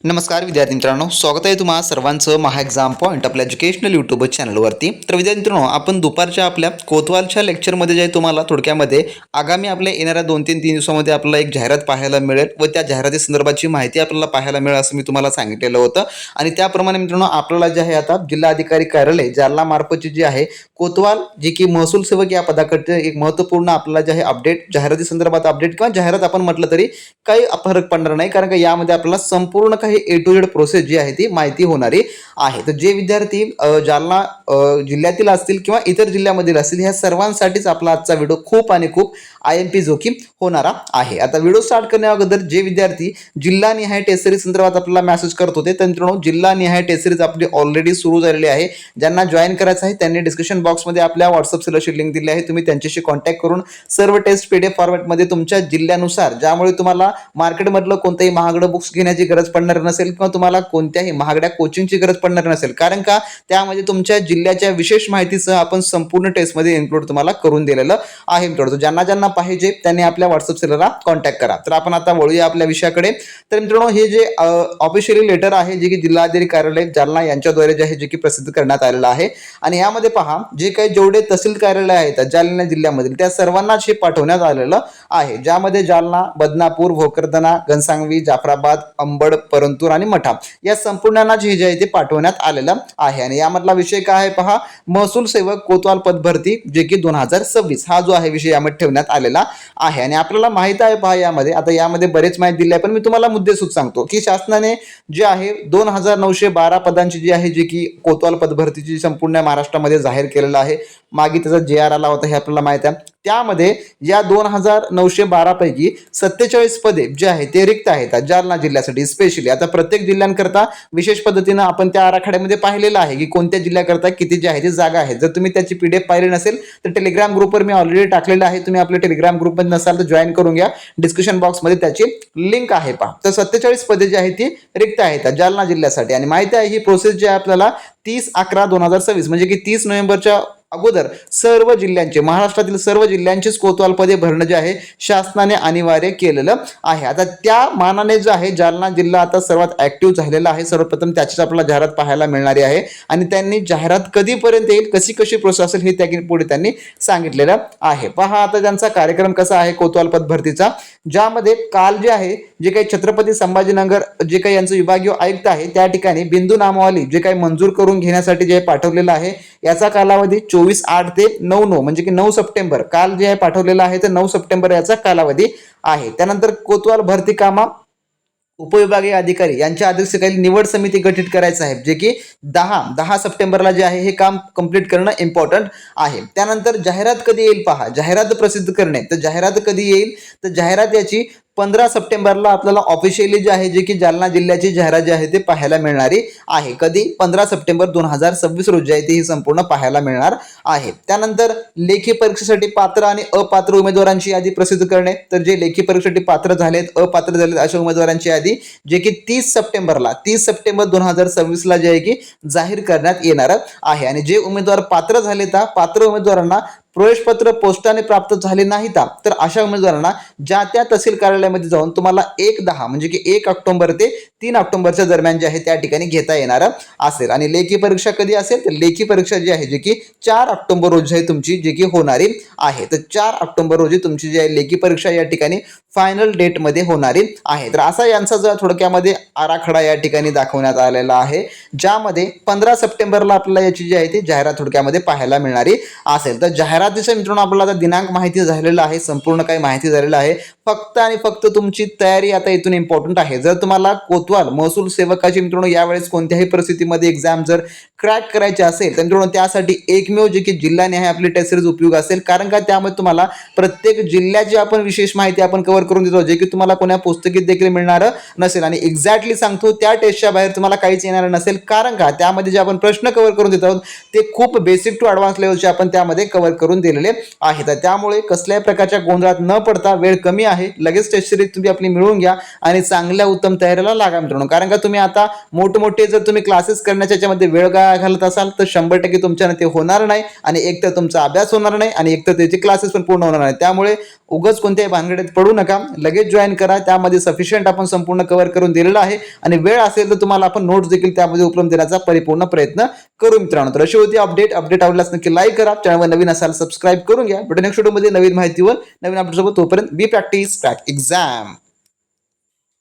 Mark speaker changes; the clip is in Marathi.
Speaker 1: नमस्कार विद्यार्थी मित्रांनो, स्वागत आहे तुम्हा सर्वांचं महा एक्झाम पॉईंट आपल्या एज्युकेशनल यूट्यूब चॅनलवरती। तर विद्यार्थी मित्रांनो, आपण दुपारच्या आपल्या कोतवालच्या लेक्चरमध्ये जे तुम्हाला थोडक्यामध्ये आगामी आपल्या येणाऱ्या 2-3 दिवसामध्ये आपल्याला एक जाहिरात पाहायला मिळेल व त्या जाहिराती संदर्भाची माहिती आपल्याला पाहायला मिळेल असं मी तुम्हाला सांगितलेलं होतं। आणि त्याप्रमाणे मित्रांनो, आपल्याला जे आहे आता जिल्हाधिकारी कार्यालय जालना मार्फतची जी आहे कोतवाल जे की महसूल सेवक या पदाकडे एक महत्त्वपूर्ण आपल्याला जे आहे अपडेट जाहिराती संदर्भात अपडेट किंवा जाहिरात आपण म्हटलं तरी काही फरक पडणार नाही, कारण की यामध्ये आपल्याला संपूर्ण काही ए टू झेड प्रोसेस जी आहे ती माहिती होणारी आहे। तर जे विद्यार्थी जालना जिल्ह्यातील असतील किंवा इतर जिल्ह्यामधील असतील ह्या सर्वांसाठीच आपला आजचा व्हिडिओ खूप आणि खूप IMP जोखीम होणारा आहे। आता व्हिडिओ स्टार्ट करण्या अगोदर जे विद्यार्थी जिल्हा निहाय टेस्ट सिरीज संदर्भात आपल्याला मेसेज करत होते, तर मित्रांनो जिल्हा निहाय टेस्ट सिरीज आपली ऑलरेडी सुरू झालेली आहे। ज्यांना जॉईन करायचं आहे त्यांनी डिस्क्रिप्शन बॉक्समध्ये आपल्या व्हॉट्सअप सेलरची लिंक दिली आहे, तुम्ही त्यांच्याशी कॉन्टॅक्ट करून सर्व टेस्ट PDF फॉर्मॅटमध्ये तुमच्या जिल्ह्यानुसार, ज्यामुळे तुम्हाला मार्केटमधलं कोणतेही महागडं बुक्स घेण्याची गरज पडणार नसेल किंवा तुम्हाला कोणत्याही महागड्या कोचिंगची गरज पडणार नसेल, कारण का त्यामध्ये तुमच्या जिल्ह्याच्या विशेष माहितीसह आपण संपूर्ण टेस्टमध्ये इन्क्लूड तुम्हाला करून दिलेलं आहे मित्रांनो। ज्यांना ज्यांना पाहिजे त्यांनी आपल्या व्हॉट्सअप सेलरला कॉन्टॅक्ट करा। तर आपण आता वळूया आपल्या विषयाकडे। तर मित्रांनो, हे जे ऑफिशियली लेटर आहे जे की जिल्हाधिकारी कार्यालय जालना यांच्याद्वारे जे आहे जे की प्रसिद्ध करण्यात आलेलं आहे, आणि यामध्ये पहा जे काही जेवढे तहसील कार्यालय आहेत जालना जिल्ह्यामधील त्या सर्वांनाच हे पाठवण्यात आलेलं आहे, ज्यामध्ये जालना, बदनापूर, भोकरदना, घनसावंगी, जाफराबाद, अंबड, परंतूर आणि मठा या संपूर्णांना जे आहे ते पाठवण्यात आलेलं आहे। आणि यामधला विषय काय आहे पहा, महसूल सेवक कोतवाल पद भरती जे की 2026 हा जो आहे विषय यामध्ये ठेवण्यात आलेला आहे। आणि आपल्याला माहित आहे पहा यामध्ये बरेच माहिती दिली आहे, पण मी तुम्हाला मुद्देसूद सांगतो की शासनाने जे आहे 2912 पदांची जी आहे जे की कोतवाल पद भरतीची संपूर्ण महाराष्ट्रामध्ये जाहीर केलेलं आहे। मागे त्याचा JR आला होता हे आपल्याला माहित आहे। त्यामध्ये या 2912 पैकी 47 पदे जे आहे ते रिक्त आहेत जालना जिल्ह्यासाठी स्पेशली। आता प्रत्येक जिल्ह्यांकरता विशेष पद्धतीने आपण त्या आराखड्यामध्ये पाहिलेलं आहे की कोणत्या जिल्ह्याकरता किती जे आहे ते जागा आहेत। जर तुम्ही त्याची PDF पाहिली नसेल तर टेलिग्राम ग्रुपवर मी ऑलरेडी टाकलेलं आहे, तुम्ही आपल्या टेलिग्राम ग्रुपमध्ये नसाल तर जॉईन करून घ्या, डिस्क्रिप्शन बॉक्समध्ये त्याची लिंक आहे पहा। तर 47 पदे जी आहेत ती रिक्त आहेत जालना जिल्ह्यासाठी। आणि माहिती आहे ही प्रोसेस जी आहे आपल्याला 30/11/2026 म्हणजे की 30 नोव्हेंबरच्या अगोदर सर्व जिल्ह्यांचे, महाराष्ट्रातील सर्व जिल्ह्यांचीच कोतवाल पदे भरणं जे आहे शासनाने अनिवार्य केलेलं आहे। आता त्या मानाने जे आहे जालना जिल्हा आता सर्वात ऍक्टिव्ह झालेला आहे। सर्वप्रथम त्याचीच आपल्याला जाहिरात पाहायला मिळणारी आहे, आणि त्यांनी जाहिरात कधीपर्यंत येईल, कशी प्रोसेस असेल हे त्या पुढे त्यांनी सांगितलेलं आहे। पहा आता त्यांचा कार्यक्रम कसा आहे कोतवाल पद भरतीचा, ज्यामध्ये काल जे आहे जे काही छत्रपती संभाजीनगर जे काही यांचं विभागीय आयुक्त आहे त्या ठिकाणी बिंदू नामावली जे काही मंजूर करून घेण्यासाठी जे पाठवलेलं आहे, याचा कालावधी 24/8 ते 9/9 म्हणजे की 9 सप्टेंबर काल जे आहे पाठवलेलं आहे, तर 9 सप्टेंबर याचा कालावधी आहे। त्यानंतर कोतवाल भरती कामा उपविभागीय अधिकारी यांच्या अध्यक्षतेखाली निवड समिती गठीत करायचं आहे, जे की 10 सप्टेंबरला जे आहे हे काम कंप्लीट करणं इम्पॉर्टंट आहे। त्यानंतर जाहिरात कधी येईल पहा, जाहिरात प्रसिद्ध करणे, तर जाहिरात कधी येईल तर जाहिरात याची 15 सप्टेंबरला आपल्याला ऑफिशियली जे आहे जे की जालना जिल्ह्याची जाहिरात जी आहे ते पाहायला मिळणारी आहे। कधी 15 सप्टेंबर 2026 रोजी आहे ती ही संपूर्ण पाहायला मिळणार आहे। त्यानंतर लेखी परीक्षेसाठी पात्र आणि अपात्र उमेदवारांची यादी प्रसिद्ध करणे, तर जे लेखी परीक्षेसाठी पात्र झालेत, अपात्र झालेत अशा उमेदवारांची यादी जे की 30 सप्टेंबर 2026 ला जे आहे की जाहीर करण्यात येणार आहे। आणि जे उमेदवार पात्र झाले त्या पात्र उमेदवारांना प्रवेशपत्र पोस्टाने प्राप्त झाले नाहीत तर अशा उमेदवारांना ज्या त्या तहसील कार्यालयामध्ये जाऊन तुम्हाला 1/10 म्हणजे की 1 ऑक्टोबर ते 3 ऑक्टोबरच्या दरम्यान जे आहे त्या ठिकाणी घेता येणार असेल। आणि लेखी परीक्षा कधी असेल तर लेखी परीक्षा जी आहे जे की 4 ऑक्टोबर रोजी आहे तुमची जे की होणारी आहे। तर 4 ऑक्टोबर रोजी तुमची जी आहे लेखी परीक्षा या ठिकाणी फायनल डेट मध्ये होणारी आहे। तर असा यांचा जो थोडक्यामध्ये आराखडा या ठिकाणी दाखवण्यात आलेला आहे, ज्यामध्ये 15 सप्टेंबरला आपल्याला याची जी आहे ती जाहिरात थोडक्यामध्ये पाहायला मिळणारी असेल। तर जाहिरातीच्या मित्रांनो आपल्याला आता दिनांक माहिती झालेला आहे, संपूर्ण काही माहिती झालेलं आहे, फक्त आणि फक्त तुमची तयारी आता इथून इम्पॉर्टंट आहे। जर तुम्हाला कोतवाल महसूल सेवकाची मित्रांनो यावेळेस कोणत्याही परिस्थितीमध्ये एक्झाम जर क्रॅक करायची असेल तर मित्रांनो त्यासाठी एकमेव जे की जिल्हा निहाय आपली टेस्ट सिरीज उपयोग असेल, कारण का त्यामध्ये तुम्हाला प्रत्येक जिल्ह्याची आपण विशेष माहिती आपण कव्हर करून देतो, जे की तुम्हाला कोणत्या पुस्तकीत देखील मिळणार नसेल। आणि एक्झॅक्टली सांगतो त्या टेस्टच्या बाहेर तुम्हाला काहीच येणार नसेल, कारण का त्यामध्ये जे आपण प्रश्न कव्हर करून देत आहोत ते खूप बेसिक टू ॲडव्हान्स लेवलचे आपण त्यामध्ये कव्हर करून दिलेले आहेत। त्यामुळे कसल्याही प्रकारच्या गोंधळात न पडता, वेळ कमी आहे आहे, लगेच टेस्ट सिरीज तुम्ही आपली मिळवून घ्या आणि चांगल्या उत्तम तयारीला लागा मित्रांनो. कारण का तुम्ही आता मोठमोठे जर तुम्ही क्लासेस करण्याच्या याच्यामध्ये वेळ घालत असाल तर 100% तुमच्याने ते होणार नाही आणि एक तर तुमचा अभ्यास होणार नाही आणि एक तर त्याचे क्लासेस पण पूर्ण होणार नाही. त्यामुळे उगाच कोणत्याही भानगडीत पडू नका, लगेच जॉईन करा. त्यामध्ये सफिशियंट आपण संपूर्ण कव्हर करून दिलेलं आहे आणि वेळ असेल तर तुम्हाला आपण नोट्स देखील त्यामध्ये उपलब्ध देण्याचा परिपूर्ण प्रयत्न करू मित्रांनो. तर अशी होती अपडेट आवडल्यास नक्की लाईक करा, चॅनलवर नवीन असाल सबस्क्राईब करून घ्या. भेटू नेक्स्ट व्हिडिओमध्ये नवीन माहितीवर नवीन अपडेट सोबत. तोपर्यंत बी प्रॅक्टिस क्रॅक एक्झाम.